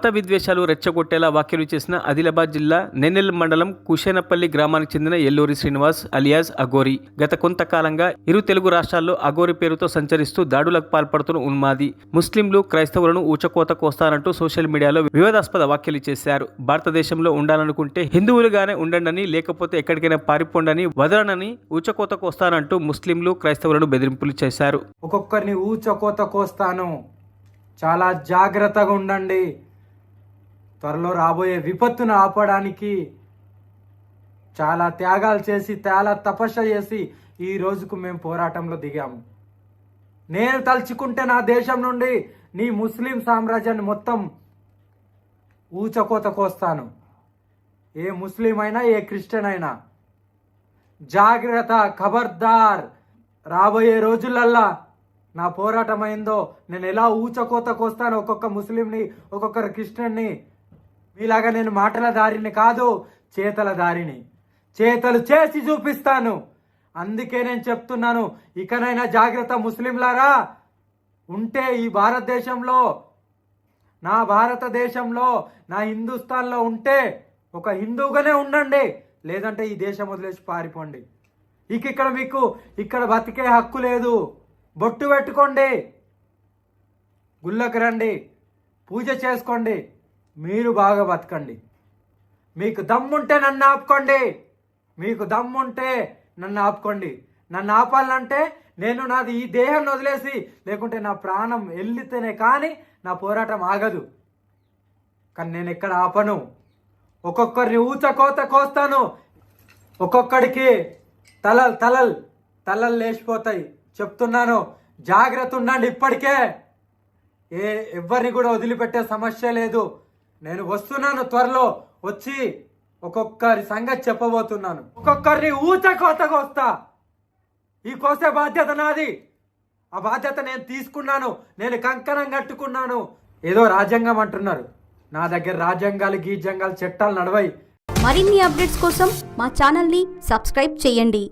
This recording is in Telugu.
మత విద్వేషాలు రెచ్చగొట్టేలా వ్యాఖ్యలు చేసిన ఆదిలాబాద్ జిల్లా నెన్నెల్ మండలం కుషేనపల్లి గ్రామానికి చెందిన ఎల్లూరి శ్రీనివాస్ అలియాస్ అఘోరి గత కొంతకాలంగా ఇరు తెలుగు రాష్ట్రాల్లో అఘోరి పేరుతో సంచరిస్తూ దాడులకు పాల్పడుతున్న ఉన్మాది ముస్లింలు క్రైస్తవులను ఊచకోత కోస్తారంటూ సోషల్ మీడియాలో వివాదాస్పద వ్యాఖ్యలు చేశారు. భారతదేశంలో ఉండాలనుకుంటే హిందువులుగానే ఉండండి, లేకపోతే ఎక్కడికైనా పారిపోండని, వదలనని, ఊచకోత కోస్తానంటూ ముస్లింలు క్రైస్తవులను బెదిరింపులు చేశారు. ఒక్కొక్కరిని ఊచకోత కోస్తాను, చాలా జాగ్రత్తగా ఉండండి. త్వరలో రాబోయే విపత్తును ఆపడానికి చాలా త్యాగాలు చేసి, చాలా తపస్సు చేసి ఈ రోజుకు మేము పోరాటంలో దిగాము. నేను తలుచుకుంటే నా దేశం నుండి నీ ముస్లిం సామ్రాజ్యాన్ని మొత్తం ఊచకోత కోస్తాను. ఏ ముస్లిం అయినా, ఏ క్రిస్టియన్ అయినా జాగ్రత్త, ఖబర్దార్. రాబోయే రోజులల్లా నా పోరాటం అయిందో నేను ఎలా ఊచకోత కోస్తాను ఒక్కొక్క ముస్లింని, ఒక్కొక్కరు క్రిస్టియన్ని. మీలాగా నేను మాటల దారిని కాదు, చేతల దారిని, చేతలు చేసి చూపిస్తాను. అందుకే నేను చెప్తున్నాను, ఇకనైనా జాగ్రత్త ముస్లింలారా. ఉంటే ఈ భారతదేశంలో, నా భారతదేశంలో, నా హిందుస్థాన్లో ఉంటే ఒక హిందువుగానే ఉండండి, లేదంటే ఈ దేశం వదిలేసి పారిపోండి. ఇక్కడ మీకు ఇక్కడ బతికే హక్కు లేదు. బొట్టు పెట్టుకోండి, గుళ్ళకు రండి, పూజ చేసుకోండి, మీరు బాగా బతకండి. మీకు దమ్ముంటే నన్ను ఆపుకోండి, మీకు దమ్ముంటే నన్ను ఆపుకోండి. నన్ను ఆపాలంటే నేను నాది ఈ దేహాన్ని వదిలేసి, లేకుంటే నా ప్రాణం వెళ్ళితేనే కానీ నా పోరాటం ఆగదు. కానీ నేను ఎక్కడ ఆపను. ఒక్కొక్కరిని ఊచకోత కోస్తాను. ఒక్కొక్కడికి తలలు లేచిపోతాయి. చెప్తున్నాను, జాగ్రత్త ఉండండి. ఇప్పటికే ఎవరిని కూడా వదిలిపెట్టే సమస్య లేదు. నేను వస్తున్నాను, త్వరలో వచ్చి ఒక్కొక్కరి సంగతి చెప్పబోతున్నాను. ఒక్కొక్కరిని ఊచకోతగా వస్తా. ఈ కోసే బాధ్యత నాది. ఆ బాధ్యత నేను తీసుకున్నాను, నేను కంకణం కట్టుకున్నాను. ఏదో రాజ్యాంగం అంటున్నారు, నా దగ్గర రాజ్యాంగాలు, గీజ్యాంగాలు, చట్టాలు నడవై. మరిన్ని అప్డేట్స్ కోసం మా ఛానల్ని సబ్స్క్రైబ్ చేయండి.